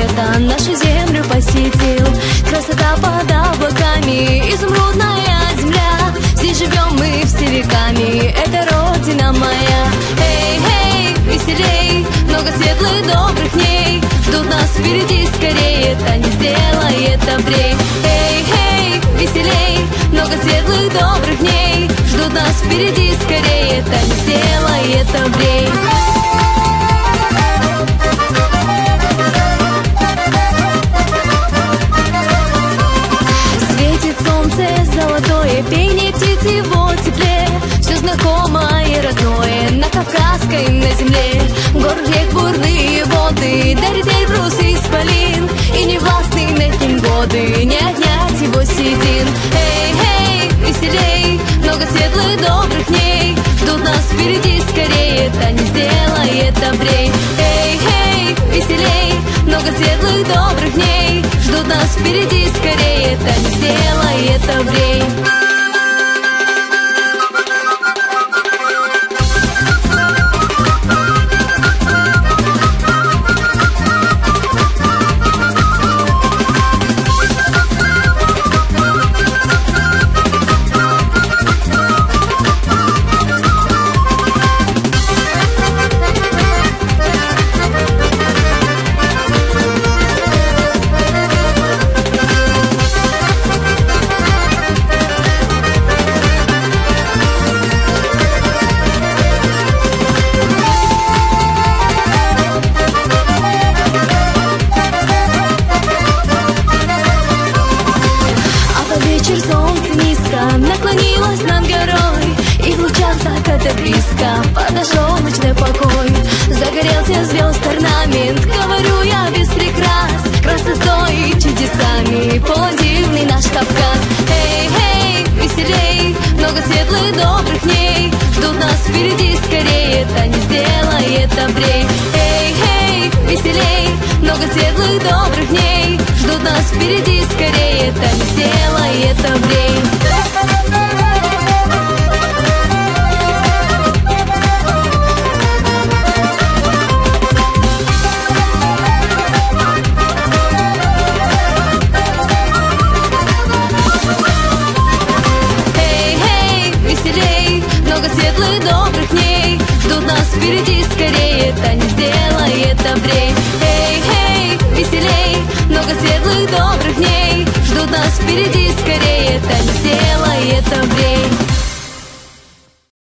лета нашу землю посетил. Красота под облаками, изумрудная земля. Здесь живем мы все веками, это родина моя. Эй, эй, веселей, много светлых добрых дней ждут нас впереди скорее, это не сделает обрей. Эй, эй, веселей, много светлых добрых дней ждут нас впереди скорее, это не сделает обрей. Светит солнце золотое, пение птиц его тепле. Все знакомое и родное на Кавказской, на земле. Гор, рек, бурные воды, дарит Эльбрус и исполин. И не властны над ним годы, не отнять его седин. Эй, эй, веселей, много светлых добрых дней ждут нас впереди скорее, это не сделает обрей. Эй, эй, веселей, много светлых добрых дней ждут нас впереди скорее, это не сделает обрей. Наклонилась над горой, и в лучах заката близко подошел ночной покой. Загорелся звезд орнамент, говорю я без прикрас, красотой и чудесами полон дивный наш Кавказ. Эй, эй, веселей, много светлых добрых дней ждут нас впереди скорее, это не сделает обрей. Эй, эй, веселей, много светлых добрых дней ждут нас впереди скорее, это не сделает обрей. Много светлых добрых дней ждут нас впереди скорее, это не сделает обрей. Эй, эй, веселей, много светлых добрых дней ждут нас впереди